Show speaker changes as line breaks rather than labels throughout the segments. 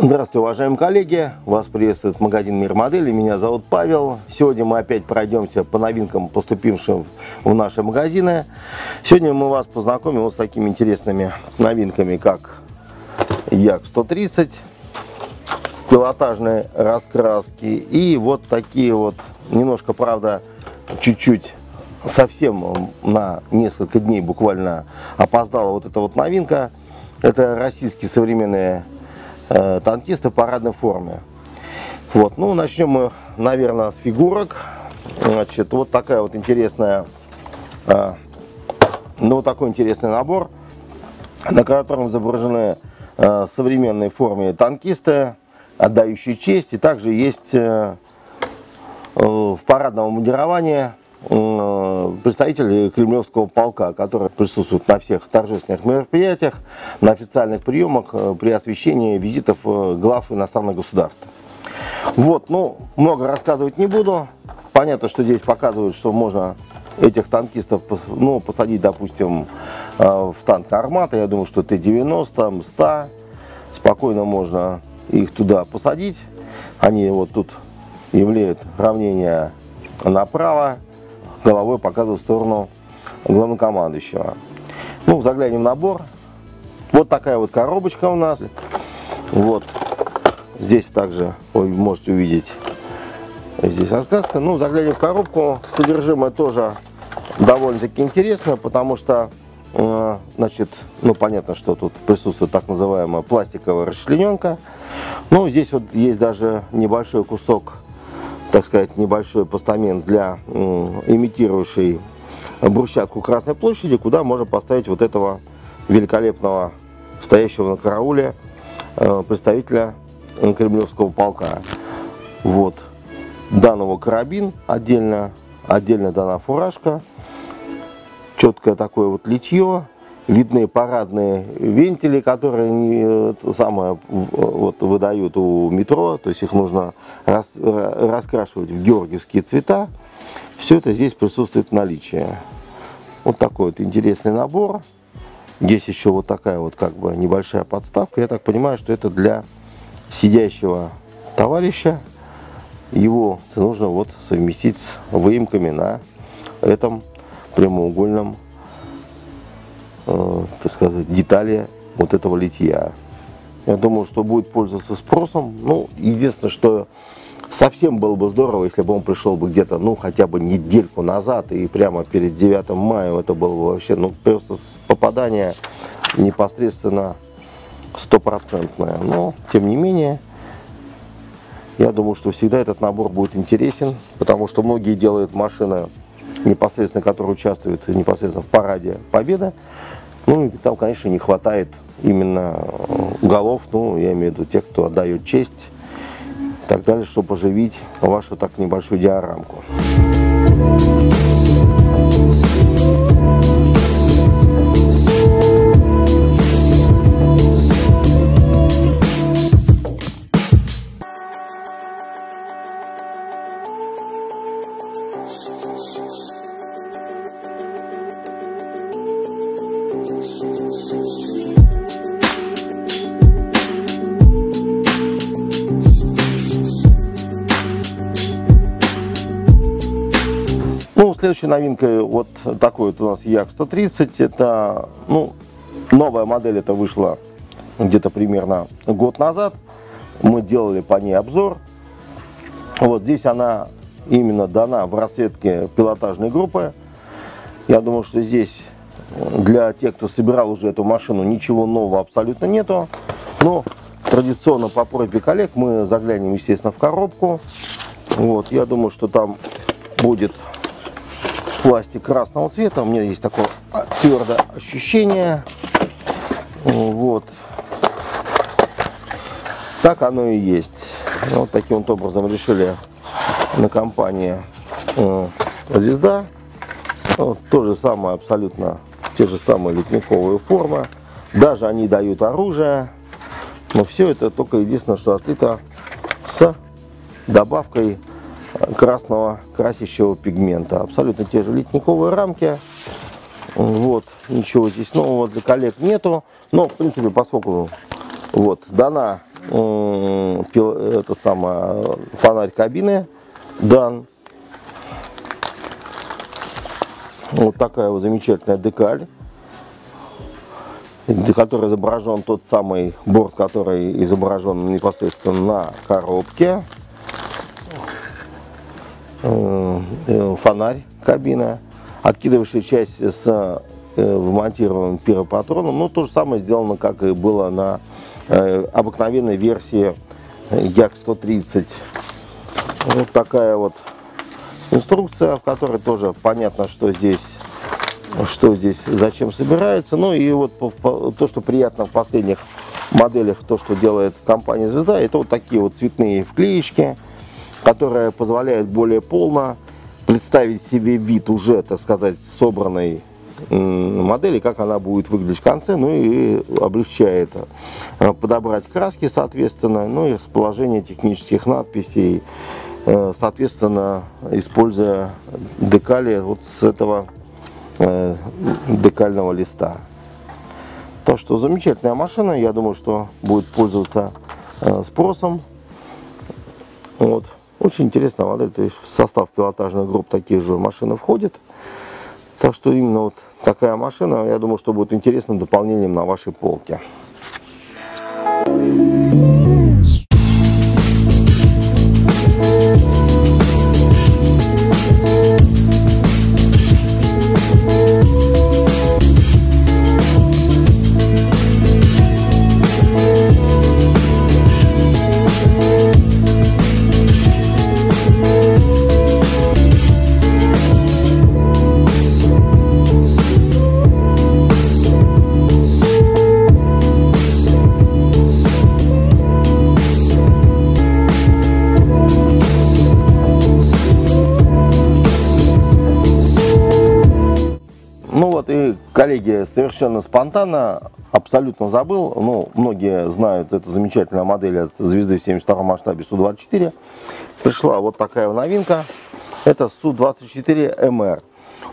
Здравствуйте, уважаемые коллеги! Вас приветствует магазин Мир Моделей. Меня зовут Павел. Сегодня мы опять пройдемся по новинкам, поступившим в наши магазины. Сегодня мы вас познакомим с такими интересными новинками, как Як-130, пилотажные раскраски и вот такие вот, немножко, правда, чуть-чуть, совсем на несколько дней буквально опоздала вот эта вот новинка. Это российские современные танкисты в парадной форме. Вот, ну, начнем мы, наверное, с фигурок. Значит, вот такая вот интересная, вот такой интересный набор, на котором изображены современные форме танкисты, отдающие честь. И также есть в парадном обмундировании представители Кремлевского полка, которые присутствуют на всех торжественных мероприятиях, на официальных приемах при освещении визитов глав иностранных государств. Вот, ну, много рассказывать не буду. Понятно, что здесь показывают, что можно этих танкистов, ну, посадить, допустим, в танк «Армата». Я думаю, что Т-90, М-100. Спокойно можно их туда посадить. Они вот тут являют равнение направо, головой показывают в сторону главнокомандующего. Ну, заглянем в набор. Вот такая вот коробочка у нас. Вот здесь также вы можете увидеть, здесь раскраска. Ну, заглянем в коробку. Содержимое тоже довольно-таки интересно, потому что, значит, ну, понятно, что тут присутствует так называемая пластиковая расчлененка. Ну, здесь вот есть даже небольшой кусок, так сказать, небольшой постамент для имитирующий брусчатку Красной площади, куда можно поставить вот этого великолепного, стоящего на карауле представителя Кремлевского полка. Вот данного карабин, отдельно дана фуражка, четкое такое вот литье. Видны парадные вентили, которые вот, выдают у метро, то есть их нужно раскрашивать в георгиевские цвета. Все это здесь присутствует в наличии. Вот такой вот интересный набор. Здесь еще вот такая вот как бы небольшая подставка. Я так понимаю, что это для сидящего товарища. Его нужно вот совместить с выемками на этом прямоугольном, так сказать, детали вот этого литья. Я думаю, что будет пользоваться спросом. Ну, единственное, что совсем было бы здорово, если бы он пришел бы где-то, ну, хотя бы недельку назад, и прямо перед 9 мая это было бы вообще, ну, просто попадание непосредственно стопроцентное. Но, тем не менее, я думаю, что всегда этот набор будет интересен, потому что многие делают машины, непосредственно, которые участвуют непосредственно в параде Победы. Ну, и там, конечно, не хватает именно голов, ну, я имею в виду тех, кто отдает честь и так далее, чтобы оживить вашу так небольшую диорамку. Ну, следующей новинкой вот такой вот у нас Як-130. Это, ну, новая модель, это вышла где-то примерно год назад. Мы делали по ней обзор. Вот здесь она именно дана в расцветке пилотажной группы. Я думаю, что здесь для тех, кто собирал уже эту машину, ничего нового абсолютно нету. Но традиционно по просьбе коллег мы заглянем, естественно, в коробку. Вот, я думаю, что там будет пластик красного цвета. У меня есть такое твердое ощущение. Вот. Так оно и есть. Вот таким вот образом решили на компании «Звезда». Вот, то же самое, абсолютно те же самые литниковые формы. Даже они дают оружие. Но все это только единственное, что отлито с добавкой красного красящего пигмента. Абсолютно те же литниковые рамки. Вот, ничего здесь нового для коллег нету. Но, в принципе, поскольку Вот, дана это самое, фонарь кабины дан. Вот такая вот замечательная декаль, на которой изображен тот самый борт, который изображен непосредственно на коробке. Фонарь кабина, откидывающая часть с вмонтированным пиропатроном. Ну, то же самое сделано, как и было на обыкновенной версии Як-130. Вот такая вот инструкция, в которой тоже понятно, что здесь зачем собирается. Ну и вот то, что приятно в последних моделях, то, что делает компания Звезда, это вот такие вот цветные вклеечки, которые позволяют более полно представить себе вид уже, так сказать, собранной модели, как она будет выглядеть в конце, ну и облегчает подобрать краски, соответственно, ну и расположение технических надписей, соответственно, используя декали вот с этого декального листа. Так что замечательная машина, я думаю, что будет пользоваться спросом. Вот. Очень интересная модель, то есть в состав пилотажных групп такие же машины входят. Так что именно вот такая машина, я думаю, что будет интересным дополнением на вашей полке. Коллеги, совершенно спонтанно, абсолютно забыл, ну, многие знают эту замечательную модель от Звезды в 72 масштабе Су-24. Пришла вот такая новинка, это Су-24МР.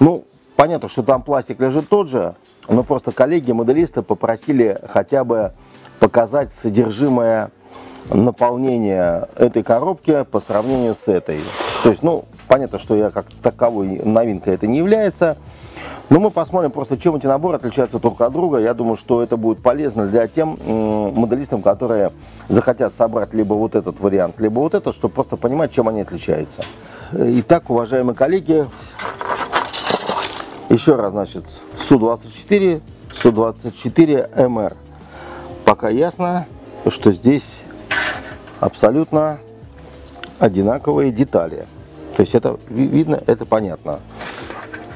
Ну, понятно, что там пластик лежит тот же, но просто коллеги-моделисты попросили хотя бы показать содержимое наполнения этой коробки по сравнению с этой. То есть, ну, понятно, что я как таковой новинкой это не является. Но мы посмотрим просто, чем эти наборы отличаются друг от друга. Я думаю, что это будет полезно для тем моделистам, которые захотят собрать либо вот этот вариант, либо вот этот, чтобы просто понимать, чем они отличаются. Итак, уважаемые коллеги, еще раз, значит, Су-24, Су-24МР. Пока ясно, что здесь абсолютно одинаковые детали. То есть это видно, это понятно.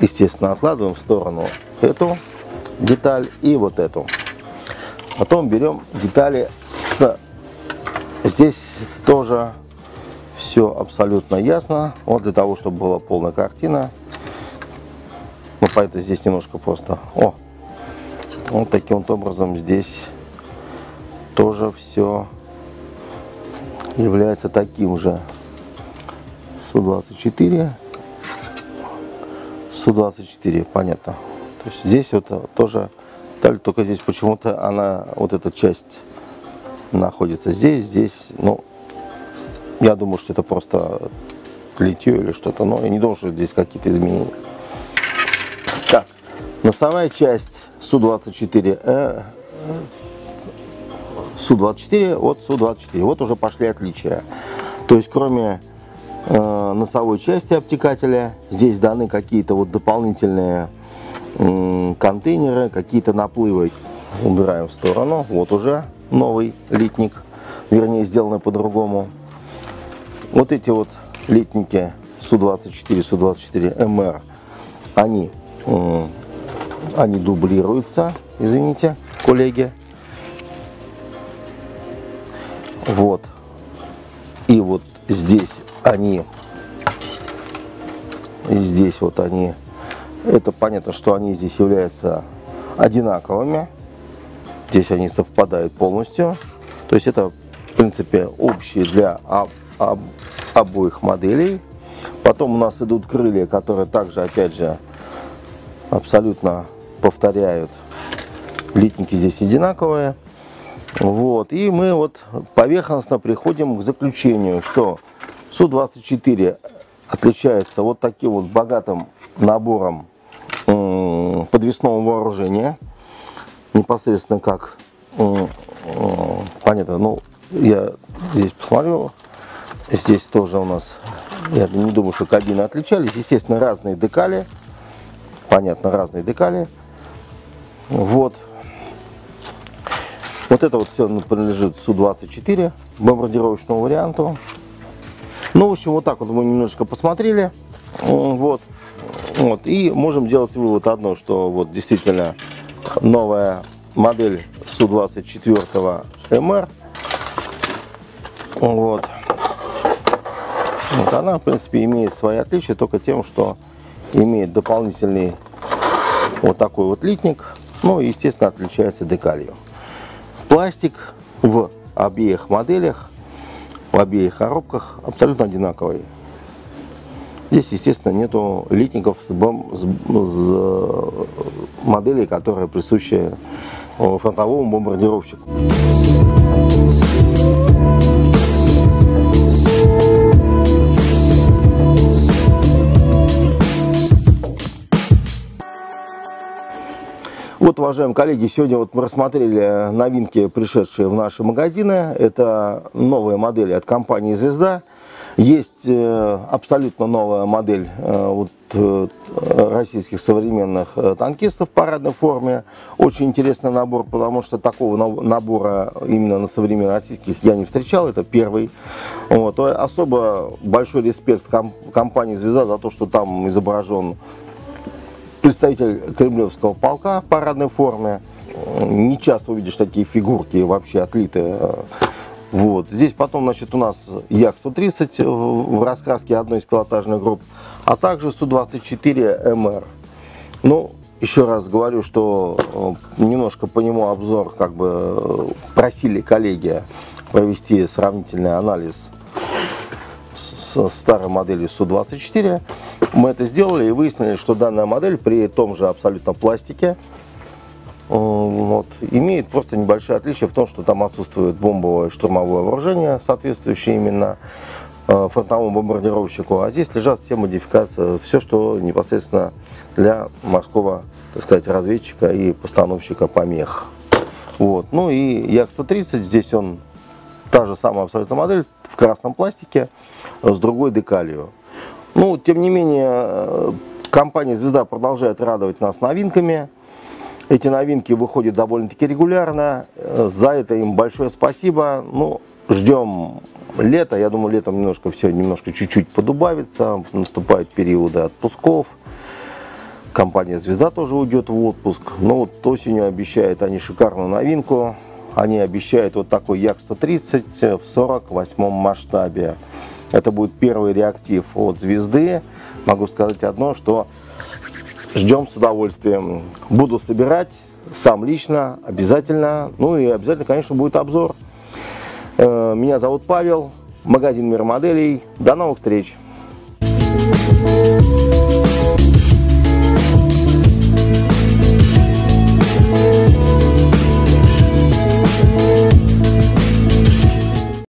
Естественно, откладываем в сторону эту деталь и вот эту. Потом берем детали здесь тоже все абсолютно ясно. Вот для того, чтобы была полная картина. Ну, поэтому здесь немножко просто. Вот таким вот образом здесь тоже все является таким же. Су-24. Су-24, понятно. То есть здесь вот тоже, только здесь почему-то она, вот эта часть находится здесь, ну, я думаю, что это просто литье или что-то, но я не думаю, что здесь какие-то изменения. Так, носовая часть Су-24, Су-24 от Су-24, вот уже пошли отличия. То есть кроме носовой части обтекателя здесь даны какие-то вот дополнительные контейнеры, какие-то наплывы. Убираем в сторону. Вот уже новый литник, вернее сделанный по-другому. Вот эти вот литники Су-24, Су-24МР, они дублируются, извините, коллеги. Вот. И вот здесь они, и здесь вот они, это понятно, что они здесь являются одинаковыми. Здесь они совпадают полностью. То есть это, в принципе, общие для обоих моделей. Потом у нас идут крылья, которые также, опять же, абсолютно повторяют. Литники здесь одинаковые. Вот. И мы вот поверхностно приходим к заключению, что Су-24 отличается вот таким вот богатым набором подвесного вооружения. Непосредственно как понятно, ну я здесь посмотрю, здесь тоже у нас, я не думаю, что кабины отличались, естественно, разные декали, понятно, разные декали. Вот это вот все принадлежит Су-24 бомбардировочному варианту. Ну, в общем, вот так вот мы немножко посмотрели, вот, и можем делать вывод одно, что вот действительно новая модель Су-24 МР, вот, она, в принципе, имеет свои отличия только тем, что имеет дополнительный вот такой вот литник, ну и, естественно, отличается декалью. Пластик в обеих моделях, в обеих коробках абсолютно одинаковый. Здесь, естественно, нету литников с моделей, которые присущи фронтовому бомбардировщику. Вот, уважаемые коллеги, сегодня вот мы рассмотрели новинки, пришедшие в наши магазины. Это новые модели от компании «Звезда». Есть абсолютно новая модель российских современных танкистов в парадной форме. Очень интересный набор, потому что такого набора именно на современных российских я не встречал. Это первый. Вот. Особо большой респект компании «Звезда» за то, что там изображен представитель кремлевского полка в парадной форме. Не часто увидишь такие фигурки вообще отлитые. Вот. Здесь потом, значит, у нас Як-130 в раскраске одной из пилотажных групп, а также Су-24 МР. Ну, еще раз говорю, что немножко по нему обзор, как бы просили коллеги провести сравнительный анализ с старой моделью Су-24. Мы это сделали и выяснили, что данная модель при том же абсолютно пластике вот, имеет просто небольшое отличие в том, что там отсутствует бомбовое штурмовое вооружение, соответствующее именно фронтовому бомбардировщику, а здесь лежат все модификации, все, что непосредственно для морского, так сказать, разведчика и постановщика помех. Вот. Ну и Як-130, здесь он та же самая абсолютно модель в красном пластике с другой декалью. Ну, тем не менее, компания «Звезда» продолжает радовать нас новинками. Эти новинки выходят довольно-таки регулярно. За это им большое спасибо. Ну, ждем лета. Я думаю, летом немножко все чуть-чуть подубавится. Наступают периоды отпусков. Компания «Звезда» тоже уйдет в отпуск. Но вот осенью обещают они шикарную новинку. Они обещают вот такой Як-130 в 48-м масштабе. Это будет первый реактив от «Звезды». Могу сказать одно, что ждем с удовольствием. Буду собирать сам лично, обязательно. Ну и обязательно, конечно, будет обзор. Меня зовут Павел, магазин «Мир моделей». До новых встреч!